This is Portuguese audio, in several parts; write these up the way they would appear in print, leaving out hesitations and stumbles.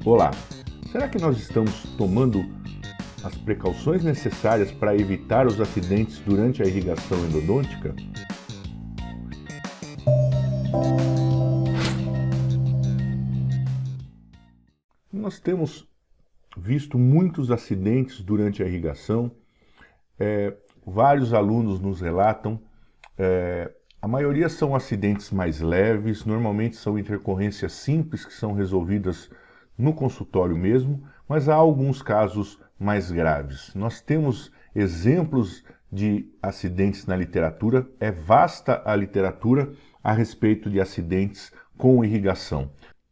Olá, será que nós estamos tomando as precauções necessárias para evitar os acidentes durante a irrigação endodôntica? Nós temos visto muitos acidentes durante a irrigação, vários alunos nos relatam, a maioria são acidentes mais leves, normalmente são intercorrências simples que são resolvidas no consultório mesmo, mas há alguns casos mais graves. Nós temos exemplos de acidentes na literatura, é vasta a literatura a respeito de acidentes com irrigação.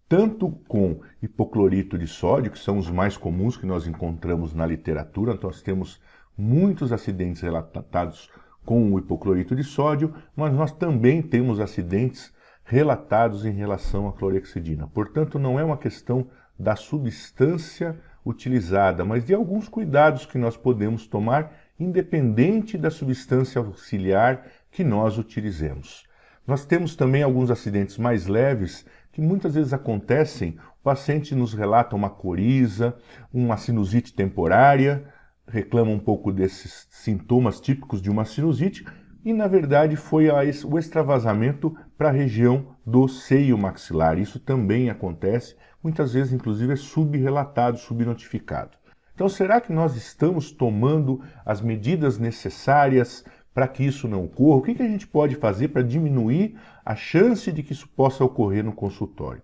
Tanto com hipoclorito de sódio, que são os mais comuns que nós encontramos na literatura, nós temos muitos acidentes relatados com o hipoclorito de sódio, mas nós também temos acidentes relatados em relação à clorexidina. Portanto, não é uma questão da substância utilizada, mas de alguns cuidados que nós podemos tomar, independente da substância auxiliar que nós utilizemos. Nós temos também alguns acidentes mais leves que muitas vezes acontecem, o paciente nos relata uma coriza, uma sinusite temporária, reclama um pouco desses sintomas típicos de uma sinusite e, na verdade, foi o extravasamento para a região do seio maxilar. Isso também acontece, muitas vezes, inclusive, é subrelatado, subnotificado. Então, será que nós estamos tomando as medidas necessárias para que isso não ocorra? O que a gente pode fazer para diminuir a chance de que isso possa ocorrer no consultório?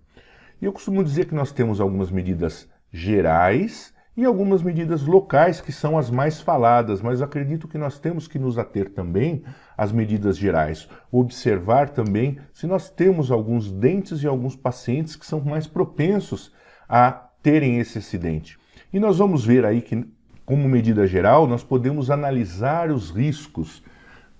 E eu costumo dizer que nós temos algumas medidas gerais e algumas medidas locais que são as mais faladas, mas acredito que nós temos que nos ater também às medidas gerais. Observar também se nós temos alguns dentes e alguns pacientes que são mais propensos a terem esse acidente. E nós vamos ver aí que, como medida geral, nós podemos analisar os riscos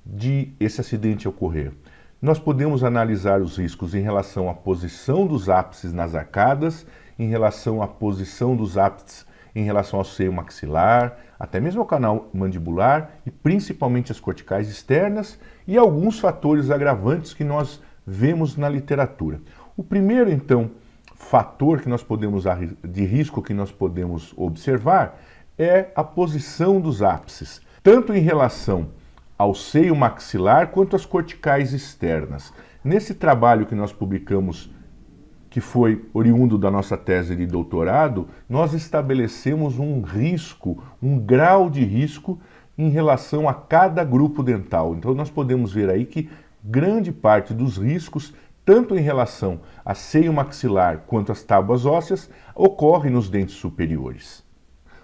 de esse acidente ocorrer. Nós podemos analisar os riscos em relação à posição dos ápices nas arcadas, em relação à posição dos ápices em relação ao seio maxilar, até mesmo ao canal mandibular e principalmente as corticais externas e alguns fatores agravantes que nós vemos na literatura. O primeiro, então, fator que nós podemos de risco que nós podemos observar é a posição dos ápices, tanto em relação ao seio maxilar quanto às corticais externas. Nesse trabalho que nós publicamos, que foi oriundo da nossa tese de doutorado, nós estabelecemos um risco, um grau de risco em relação a cada grupo dental. Então nós podemos ver aí que grande parte dos riscos, tanto em relação a seio maxilar quanto às tábuas ósseas, ocorre nos dentes superiores.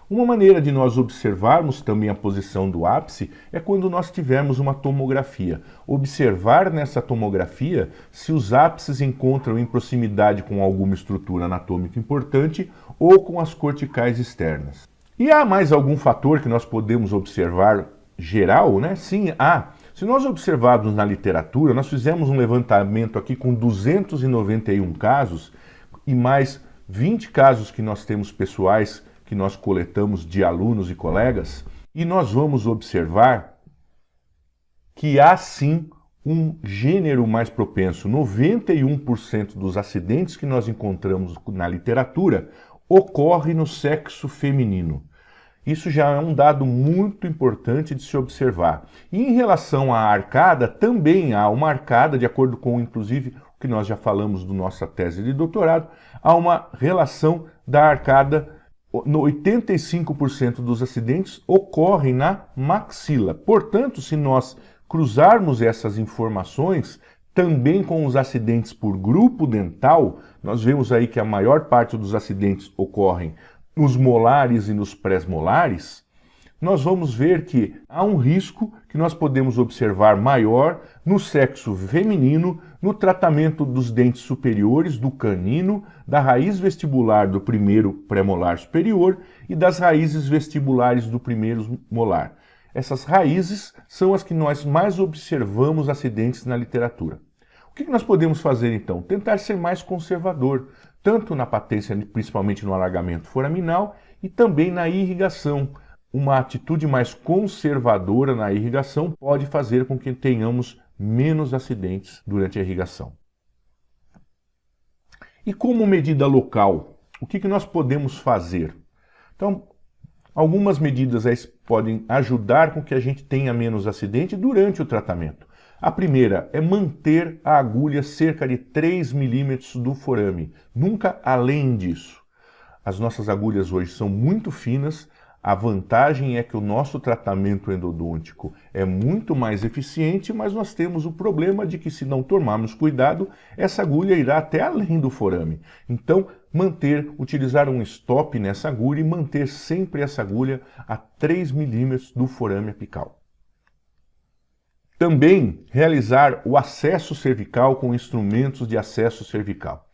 Uma maneira de nós observarmos também a posição do ápice é quando nós tivermos uma tomografia. Observar nessa tomografia se os ápices encontram em proximidade com alguma estrutura anatômica importante ou com as corticais externas. E há mais algum fator que nós podemos observar geral, né? Sim, há. Se nós observarmos na literatura, nós fizemos um levantamento aqui com 291 casos e mais 20 casos que nós temos pessoais que nós coletamos de alunos e colegas, e nós vamos observar que há sim um gênero mais propenso. 91% dos acidentes que nós encontramos na literatura ocorre no sexo feminino. Isso já é um dado muito importante de se observar. E em relação à arcada, também há uma arcada, de acordo com, inclusive, o que nós já falamos da nossa tese de doutorado, há uma relação da arcada. 85% dos acidentes ocorrem na maxila. Portanto, se nós cruzarmos essas informações também com os acidentes por grupo dental, nós vemos aí que a maior parte dos acidentes ocorrem nos molares e nos pré-molares, nós vamos ver que há um risco que nós podemos observar maior no sexo feminino, no tratamento dos dentes superiores, do canino, da raiz vestibular do primeiro pré-molar superior e das raízes vestibulares do primeiro molar. Essas raízes são as que nós mais observamos acidentes na literatura. O que nós podemos fazer então? Tentar ser mais conservador, tanto na patência, principalmente no alargamento foraminal, e também na irrigação. Uma atitude mais conservadora na irrigação pode fazer com que tenhamos menos acidentes durante a irrigação. E como medida local, O que nós podemos fazer? Então, algumas medidas podem ajudar com que a gente tenha menos acidente durante o tratamento. A primeira é manter a agulha cerca de 3 milímetros do forame, nunca além disso. As nossas agulhas hoje são muito finas, a vantagem é que o nosso tratamento endodôntico é muito mais eficiente, mas nós temos o problema de que se não tomarmos cuidado, essa agulha irá até além do forame. Então, utilizar um stop nessa agulha e manter sempre essa agulha a 3 milímetros do forame apical. Também realizar o acesso cervical com instrumentos de acesso cervical.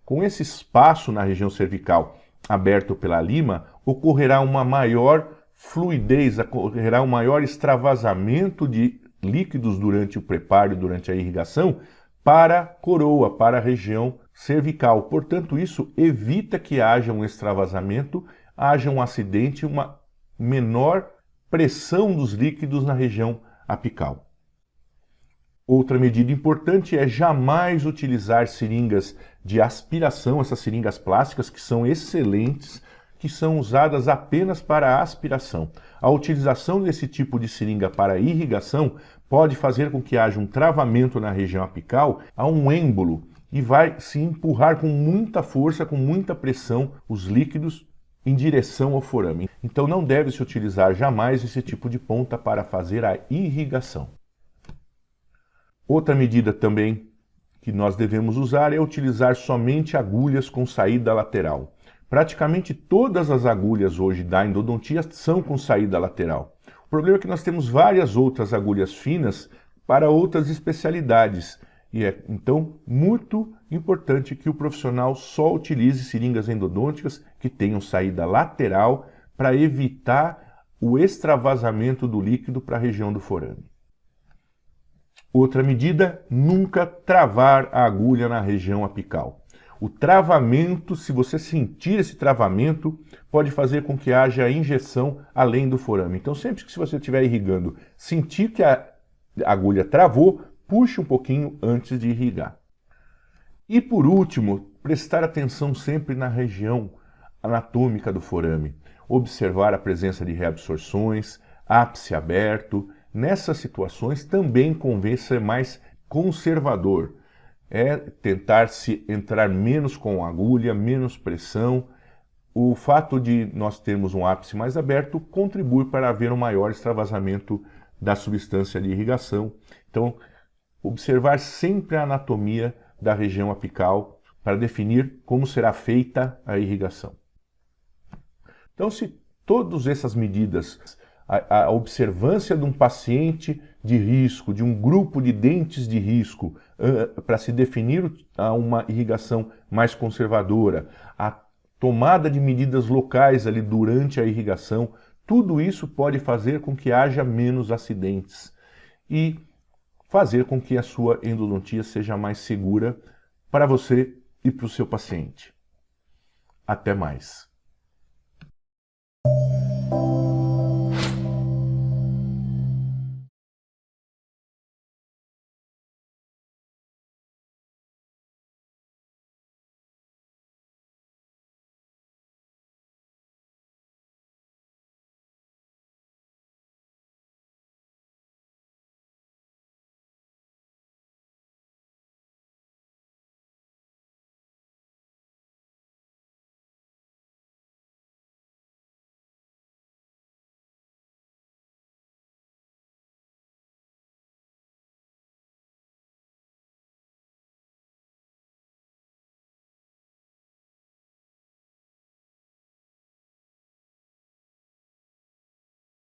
Com esse espaço na região cervical aberto pela lima, ocorrerá uma maior fluidez, ocorrerá um maior extravasamento de líquidos durante o preparo, durante a irrigação, para a coroa, para a região cervical. Portanto, isso evita que haja um extravasamento, haja um acidente, uma menor pressão dos líquidos na região apical. Outra medida importante é jamais utilizar seringas de aspiração, essas seringas plásticas que são excelentes, que são usadas apenas para aspiração. A utilização desse tipo de seringa para irrigação pode fazer com que haja um travamento na região apical, a um êmbolo, e vai se empurrar com muita força, com muita pressão, os líquidos em direção ao forame. Então não deve-se utilizar jamais esse tipo de ponta para fazer a irrigação. Outra medida também que nós devemos usar é utilizar somente agulhas com saída lateral. Praticamente todas as agulhas hoje da endodontia são com saída lateral. O problema é que nós temos várias outras agulhas finas para outras especialidades. E é, então, muito importante que o profissional só utilize seringas endodônticas que tenham saída lateral para evitar o extravasamento do líquido para a região do forame. Outra medida, nunca travar a agulha na região apical. O travamento, se você sentir esse travamento, pode fazer com que haja injeção além do forame. Então, sempre que você estiver irrigando, sentir que a agulha travou, puxe um pouquinho antes de irrigar. E por último, prestar atenção sempre na região anatômica do forame. Observar a presença de reabsorções, ápice aberto. Nessas situações também convém ser mais conservador. É tentar se entrar menos com a agulha, menos pressão. O fato de nós termos um ápice mais aberto contribui para haver um maior extravasamento da substância de irrigação. Então, observar sempre a anatomia da região apical para definir como será feita a irrigação. Então, se todas essas medidas, a observância de um paciente de risco, de um grupo de dentes de risco, para se definir uma irrigação mais conservadora, a tomada de medidas locais ali durante a irrigação, tudo isso pode fazer com que haja menos acidentes e fazer com que a sua endodontia seja mais segura para você e para o seu paciente. Até mais.